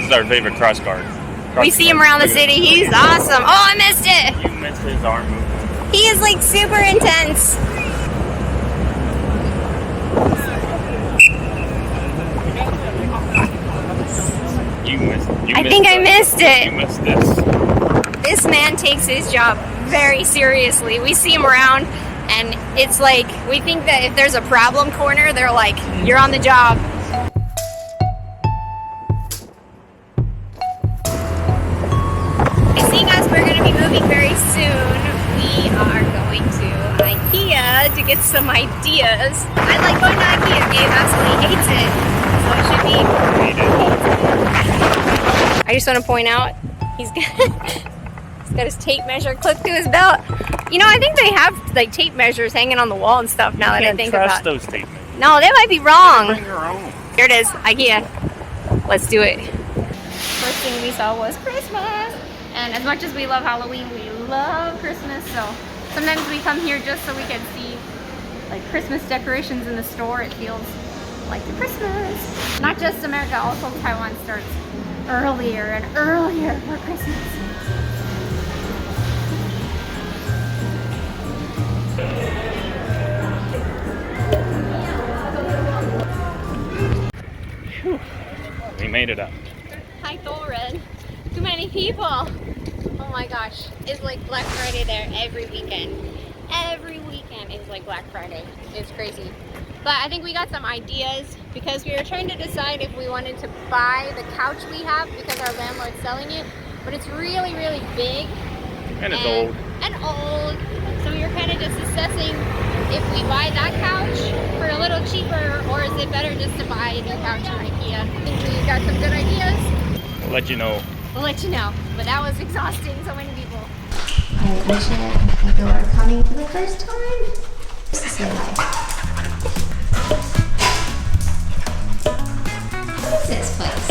is our favorite cross guard. We see him around the city. He's awesome. Oh, I missed it. You missed his arm movement. He is like super intense. I think I missed it. You missed this. This man takes his job very seriously. We see him around, and it's like we think that if there's a problem corner, they're like, "You're on the job." Seeing us, we're going to be moving very soon. We are going to IKEA to get some ideas. I like going to IKEA. Gabe absolutely hates it, so it should be. I just want to point out, he's got his tape measure clipped to his belt. You know, I think they have like tape measures hanging on the wall and stuff now that I think about it. Those tape measures. No, they might be wrong. Bring your own. Here it is, IKEA. Let's do it. First thing we saw was Christmas. And as much as we love Halloween, we love Christmas. So sometimes we come here just so we can see like Christmas decorations in the store. It feels like the Christmas. Not just America, also Taiwan starts earlier and earlier for Christmas. Whew. We made it up. Hi, Thorin. Too many people. Oh my gosh. It's like Black Friday there every weekend. Every weekend is like Black Friday. It's crazy. But I think we got some ideas because we were trying to decide if we wanted to buy the couch we have because our landlord's selling it. But it's really, really big. And it's old. And old. So we were kind of just assessing if we buy that couch for a little cheaper or is it better just to buy a new couch from IKEA. I think we got some good ideas. We'll let you know. We'll let you know. But that was exhausting. So many people. Alright, Misha and Heigou are coming for the first time. Just to say hi. What is this place?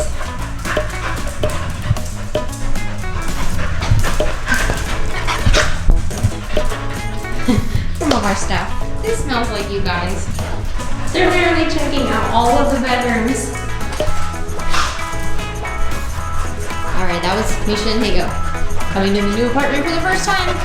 Some of our stuff. This smells like you guys. They're literally checking out all of the bedrooms. Alright, that was Misha and Heigou coming to the new apartment for the first time.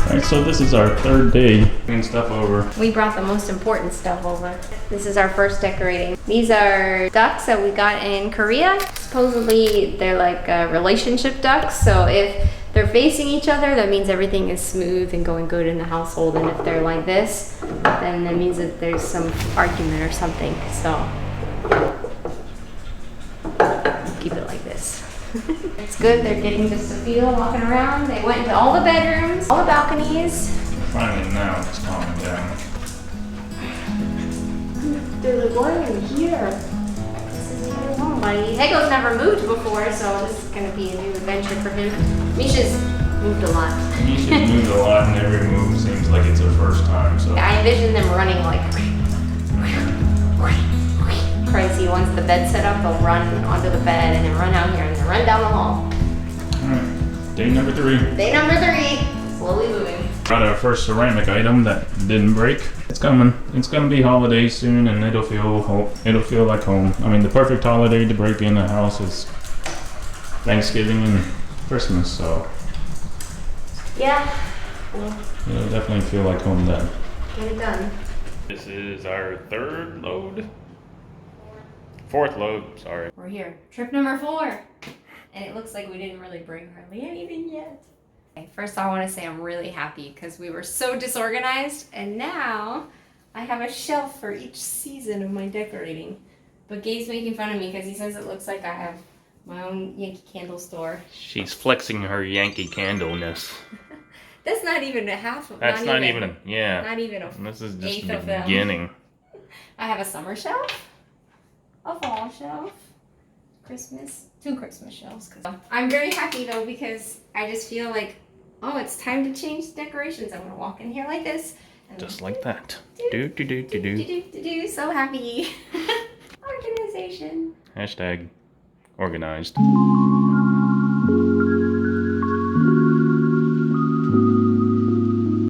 Alright, so this is our third day bringing stuff over. We brought the most important stuff over. This is our first decorating. These are ducks that we got in Korea. Supposedly they're like relationship ducks, so if they're facing each other, that means everything is smooth and going good in the household, and if they're like this, then that means that there's some argument or something. So keep it like this. It's good, they're getting just a feel walking around. They went into all the bedrooms, all the balconies. Finally now it's calming down. They're like, why are you here? This is your home, buddy. Heigou's never moved before, so this is gonna be a new adventure for him. Misha's moved a lot. Misha's moved a lot and every move seems like it's her first time, so. I envision them running like crazy. Once the bed's set up, they'll run onto the bed and then run out here and then run down the hall. Alright, day number 3. Day number 3, slowly moving. Got our first ceramic item that didn't break. It's coming. It's gonna be holiday soon and it'll feel like home. I mean, the perfect holiday to break in a house is Thanksgiving and Christmas, so. Yeah. It'll definitely feel like home then. Get it done. This is our 3rd load. 4th load, sorry. We're here. Trip number 4. And it looks like we didn't really bring hardly anything yet. Okay, first I want to say I'm really happy because we were so disorganized and now I have a shelf for each season of my decorating. But Gabe's making fun of me because he says it looks like I have my own Yankee Candle store. She's flexing her Yankee Candle-ness. That's not even a half of That's not even yeah. Not even a This is just eighth the of them. beginning. I have a summer shelf, a fall shelf, Christmas, 2 Christmas shelves. I'm very happy though because I just feel like, oh, it's time to change decorations. I'm gonna walk in here like this. And Just like that. Do. So happy. Organization. Hashtag organized.